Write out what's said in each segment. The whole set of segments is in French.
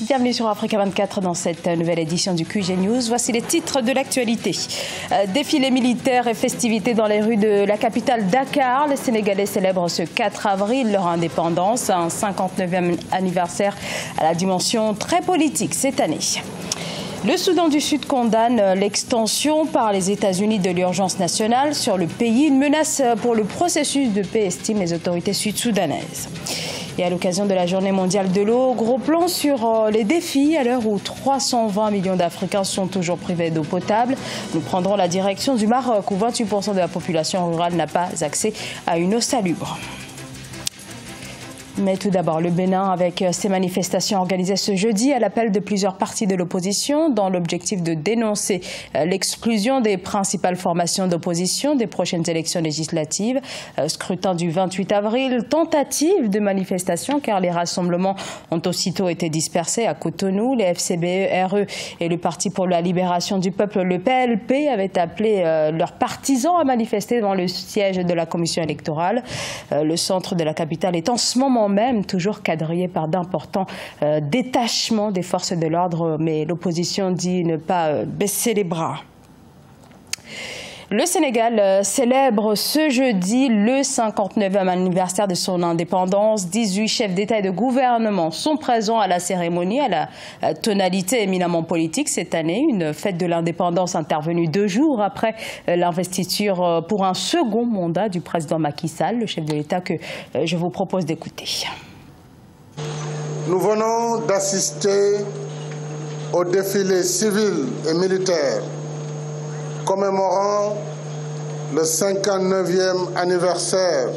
Bienvenue sur Africa 24 dans cette nouvelle édition du QG News. Voici les titres de l'actualité. Défilés militaires et festivités dans les rues de la capitale Dakar. Les Sénégalais célèbrent ce 4 avril leur indépendance, un 59e anniversaire à la dimension très politique cette année. Le Soudan du Sud condamne l'extension par les États-Unis de l'urgence nationale sur le pays. Une menace pour le processus de paix, estiment les autorités sud-soudanaises. Et à l'occasion de la Journée mondiale de l'eau, gros plan sur les défis à l'heure où 320 millions d'Africains sont toujours privés d'eau potable. Nous prendrons la direction du Maroc où 28% de la population rurale n'a pas accès à une eau salubre. Mais tout d'abord, le Bénin avec ses manifestations organisées ce jeudi à l'appel de plusieurs partis de l'opposition dans l'objectif de dénoncer l'exclusion des principales formations d'opposition des prochaines élections législatives. Scrutin du 28 avril, tentative de manifestation car les rassemblements ont aussitôt été dispersés à Cotonou. Les FCBE, RE et le Parti pour la libération du peuple, le PLP, avaient appelé leurs partisans à manifester devant le siège de la commission électorale. Le centre de la capitale est en ce moment même toujours quadrillé par d'importants détachements des forces de l'ordre, mais l'opposition dit ne pas baisser les bras. Le Sénégal célèbre ce jeudi le 59e anniversaire de son indépendance. 18 chefs d'État et de gouvernement sont présents à la cérémonie, à la tonalité éminemment politique cette année. Une fête de l'indépendance intervenue 2 jours après l'investiture pour un second mandat du président Macky Sall, le chef de l'État que je vous propose d'écouter. Nous venons d'assister au défilé civil et militaire commémorant le 59e anniversaire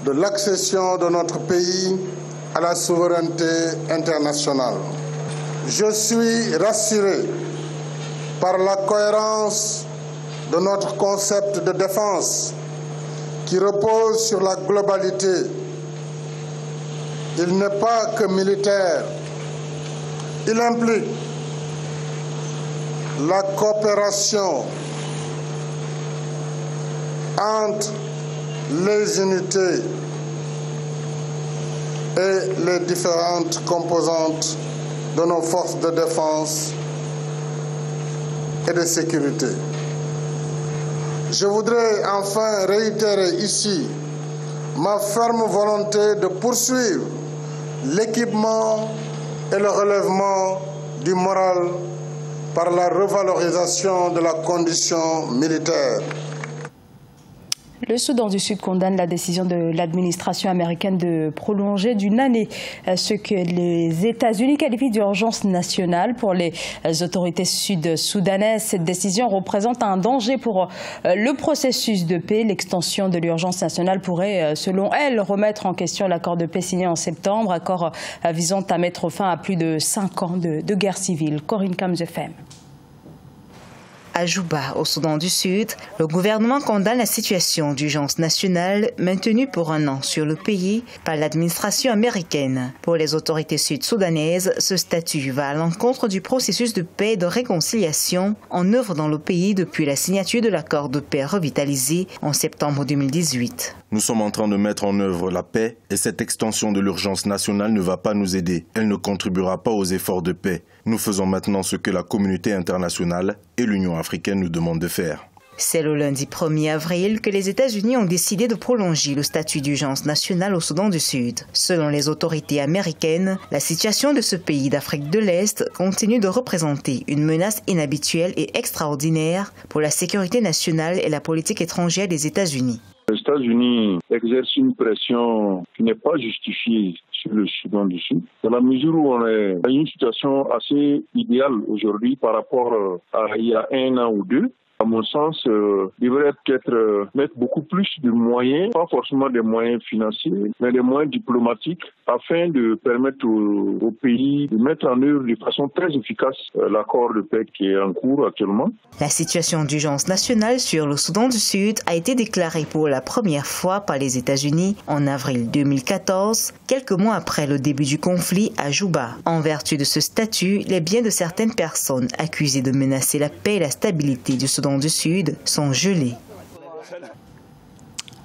de l'accession de notre pays à la souveraineté internationale. Je suis rassuré par la cohérence de notre concept de défense qui repose sur la globalité. Il n'est pas que militaire, il implique la coopération entre les unités et les différentes composantes de nos forces de défense et de sécurité. Je voudrais enfin réitérer ici ma ferme volonté de poursuivre l'équipement et le relèvement du moral par la revalorisation de la condition militaire. Le Soudan du Sud condamne la décision de l'administration américaine de prolonger d'une année ce que les États-Unis qualifient d'urgence nationale pour les autorités sud-soudanaises. Cette décision représente un danger pour le processus de paix. L'extension de l'urgence nationale pourrait, selon elle, remettre en question l'accord de paix signé en septembre, accord visant à mettre fin à plus de 5 ans de guerre civile. Corinne Kamzefem. À Juba, au Soudan du Sud, le gouvernement condamne la situation d'urgence nationale maintenue pour 1 an sur le pays par l'administration américaine. Pour les autorités sud-soudanaises, ce statut va à l'encontre du processus de paix et de réconciliation en œuvre dans le pays depuis la signature de l'accord de paix revitalisé en septembre 2018. Nous sommes en train de mettre en œuvre la paix et cette extension de l'urgence nationale ne va pas nous aider. Elle ne contribuera pas aux efforts de paix. Nous faisons maintenant ce que la communauté internationale et l'Union africaine nous demandent de faire. C'est le lundi 1er avril que les États-Unis ont décidé de prolonger le statut d'urgence nationale au Soudan du Sud. Selon les autorités américaines, la situation de ce pays d'Afrique de l'Est continue de représenter une menace inhabituelle et extraordinaire pour la sécurité nationale et la politique étrangère des États-Unis. Les États-Unis exercent une pression qui n'est pas justifiée sur le Soudan du Sud, dans la mesure où on est dans une situation assez idéale aujourd'hui par rapport à il y a 1 an ou 2. À mon sens, devrait peut-être mettre beaucoup plus de moyens, pas forcément des moyens financiers, mais des moyens diplomatiques, afin de permettre au pays de mettre en œuvre de façon très efficace l'accord de paix qui est en cours actuellement. La situation d'urgence nationale sur le Soudan du Sud a été déclarée pour la première fois par les États-Unis en avril 2014, quelques mois après le début du conflit à Juba. En vertu de ce statut, les biens de certaines personnes accusées de menacer la paix et la stabilité du Soudan du Sud sont gelés.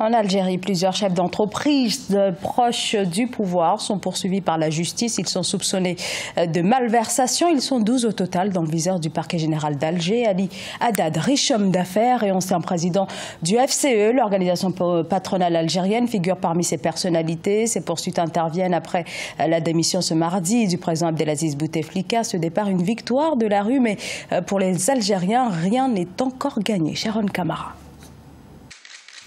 En Algérie, plusieurs chefs d'entreprise proches du pouvoir sont poursuivis par la justice. Ils sont soupçonnés de malversation. Ils sont 12 au total dans le viseur du parquet général d'Alger. Ali Haddad, riche homme d'affaires et ancien président du FCE, l'organisation patronale algérienne, figure parmi ces personnalités. Ces poursuites interviennent après la démission ce mardi du président Abdelaziz Bouteflika. Ce départ, une victoire de la rue, mais pour les Algériens, rien n'est encore gagné. Sharon Kamara.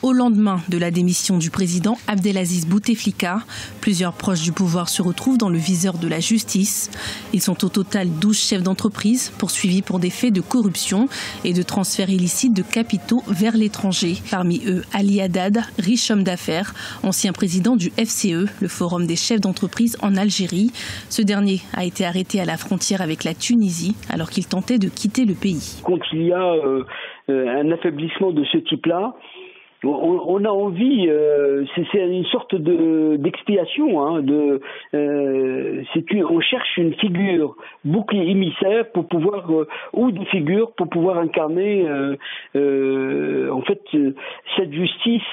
Au lendemain de la démission du président Abdelaziz Bouteflika, plusieurs proches du pouvoir se retrouvent dans le viseur de la justice. Ils sont au total 12 chefs d'entreprise poursuivis pour des faits de corruption et de transfert illicite de capitaux vers l'étranger. Parmi eux, Ali Haddad, riche homme d'affaires, ancien président du FCE, le Forum des chefs d'entreprise en Algérie. Ce dernier a été arrêté à la frontière avec la Tunisie alors qu'il tentait de quitter le pays. Quand il y a un affaiblissement de ce type-là, on a envie, c'est une sorte d'expiation, hein, on cherche une figure bouclier émissaire pour pouvoir, ou des figures pour pouvoir incarner, en fait, cette justice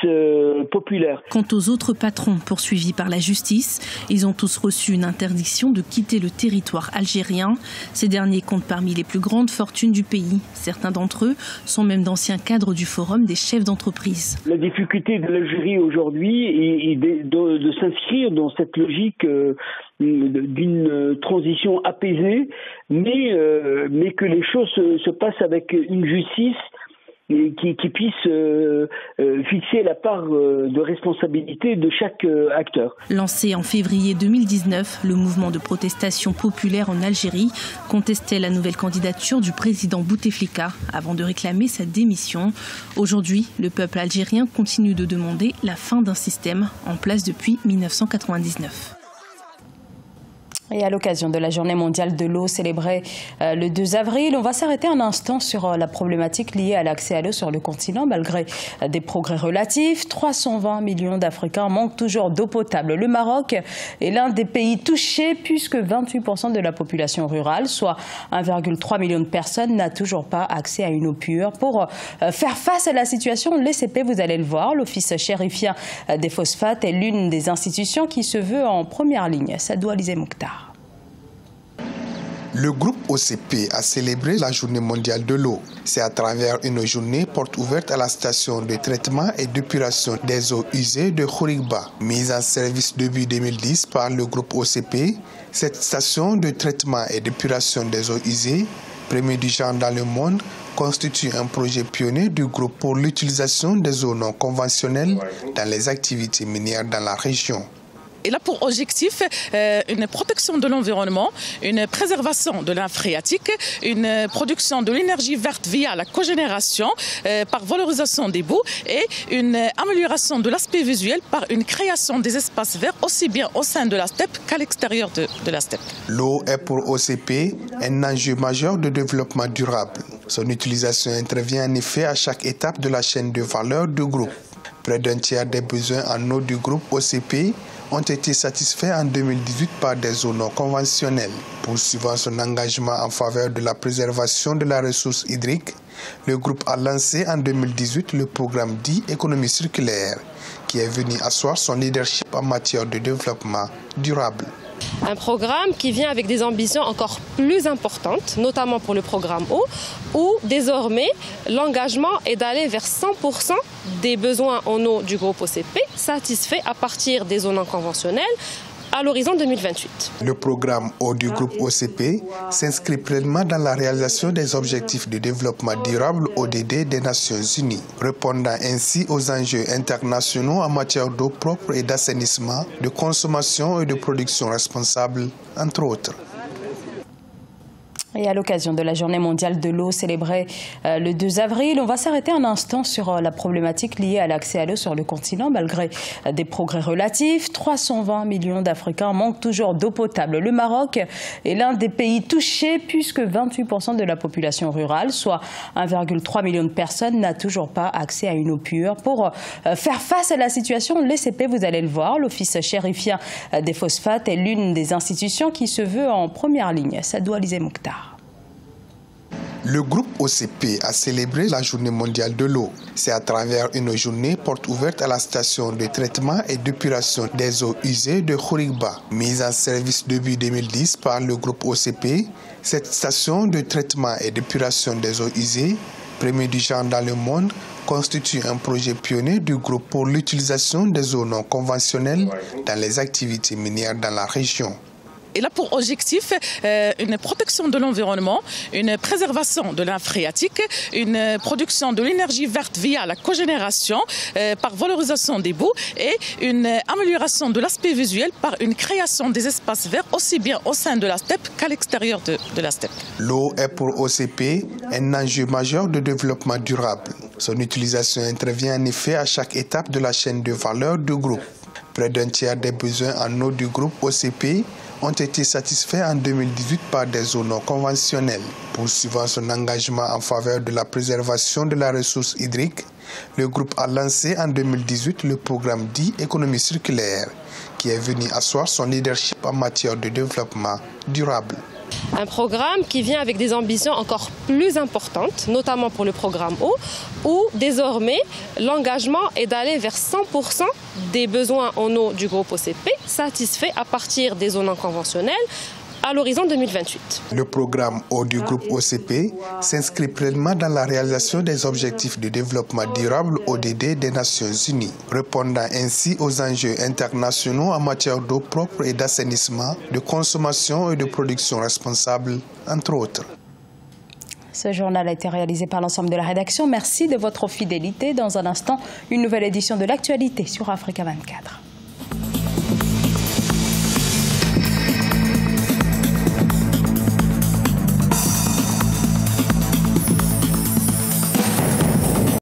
populaire. Quant aux autres patrons poursuivis par la justice, ils ont tous reçu une interdiction de quitter le territoire algérien. Ces derniers comptent parmi les plus grandes fortunes du pays. Certains d'entre eux sont même d'anciens cadres du Forum des chefs d'entreprise. La difficulté de l'Algérie aujourd'hui est de s'inscrire dans cette logique d'une transition apaisée, mais que les choses se passent avec une justice qui puisse fixer la part de responsabilité de chaque acteur. Lancé en février 2019, le mouvement de protestation populaire en Algérie contestait la nouvelle candidature du président Bouteflika avant de réclamer sa démission. Aujourd'hui, le peuple algérien continue de demander la fin d'un système en place depuis 1999. Et à l'occasion de la Journée mondiale de l'eau célébrée le 2 avril, on va s'arrêter un instant sur la problématique liée à l'accès à l'eau sur le continent. Malgré des progrès relatifs, 320 millions d'Africains manquent toujours d'eau potable. Le Maroc est l'un des pays touchés puisque 28% de la population rurale, soit 1,3 million de personnes, n'a toujours pas accès à une eau pure. Pour faire face à la situation, l'ECP, vous allez le voir, l'Office chérifien des phosphates est l'une des institutions qui se veut en première ligne. Sadou Alizé Mokhtar. Le groupe OCP a célébré la Journée mondiale de l'eau. C'est à travers une journée porte ouverte à la station de traitement et d'épuration des eaux usées de Khouribga. Mise en service depuis 2010 par le groupe OCP, cette station de traitement et d'épuration des eaux usées, première du genre dans le monde, constitue un projet pionnier du groupe pour l'utilisation des eaux non conventionnelles dans les activités minières dans la région. Il a pour objectif une protection de l'environnement, une préservation de nappe phréatique, une production de l'énergie verte via la cogénération par valorisation des boues et une amélioration de l'aspect visuel par une création des espaces verts aussi bien au sein de la steppe qu'à l'extérieur de la steppe. L'eau est pour OCP un enjeu majeur de développement durable. Son utilisation intervient en effet à chaque étape de la chaîne de valeur du groupe. Près d'un tiers des besoins en eau du groupe OCP ont été satisfaits en 2018 par des eaux non conventionnelles. Poursuivant son engagement en faveur de la préservation de la ressource hydrique, le groupe a lancé en 2018 le programme dit économie circulaire, qui est venu asseoir son leadership en matière de développement durable. Un programme qui vient avec des ambitions encore plus importantes, notamment pour le programme eau, où désormais l'engagement est d'aller vers 100% des besoins en eau du groupe OCP, satisfaits à partir des eaux non conventionnelles, à l'horizon 2028. Le programme eau du groupe OCP s'inscrit pleinement dans la réalisation des objectifs de développement durable ODD des Nations Unies, répondant ainsi aux enjeux internationaux en matière d'eau propre et d'assainissement, de consommation et de production responsable, entre autres. Et à l'occasion de la Journée mondiale de l'eau célébrée le 2 avril, on va s'arrêter un instant sur la problématique liée à l'accès à l'eau sur le continent. Malgré des progrès relatifs, 320 millions d'Africains manquent toujours d'eau potable. Le Maroc est l'un des pays touchés puisque 28% de la population rurale, soit 1,3 million de personnes, n'a toujours pas accès à une eau pure. Pour faire face à la situation, l'ECP, vous allez le voir, l'Office chérifien des phosphates est l'une des institutions qui se veut en première ligne. Sadou Alizé Mokhtar. Le groupe OCP a célébré la journée mondiale de l'eau. C'est à travers une journée porte ouverte à la station de traitement et d'épuration des eaux usées de Khouribga. Mise en service début 2010 par le groupe OCP, cette station de traitement et d'épuration des eaux usées, premier du genre dans le monde, constitue un projet pionnier du groupe pour l'utilisation des eaux non conventionnelles dans les activités minières dans la région. Il a pour objectif une protection de l'environnement, une préservation de la phréatique, une production de l'énergie verte via la cogénération par valorisation des boues et une amélioration de l'aspect visuel par une création des espaces verts aussi bien au sein de la steppe qu'à l'extérieur de la steppe. L'eau est pour OCP un enjeu majeur de développement durable. Son utilisation intervient en effet à chaque étape de la chaîne de valeur du groupe. Près d'un tiers des besoins en eau du groupe OCP ont été satisfaits en 2018 par des eaux non conventionnelles. Poursuivant son engagement en faveur de la préservation de la ressource hydrique, le groupe a lancé en 2018 le programme dit économie circulaire, qui est venu asseoir son leadership en matière de développement durable. Un programme qui vient avec des ambitions encore plus importantes, notamment pour le programme eau, où désormais l'engagement est d'aller vers 100% des besoins en eau du groupe OCP, satisfaits à partir des eaux non conventionnelles, à l'horizon 2028. Le programme eau du groupe OCP s'inscrit pleinement dans la réalisation des objectifs de développement durable ODD des Nations Unies, répondant ainsi aux enjeux internationaux en matière d'eau propre et d'assainissement, de consommation et de production responsable, entre autres. Ce journal a été réalisé par l'ensemble de la rédaction. Merci de votre fidélité. Dans un instant, une nouvelle édition de l'actualité sur Africa 24.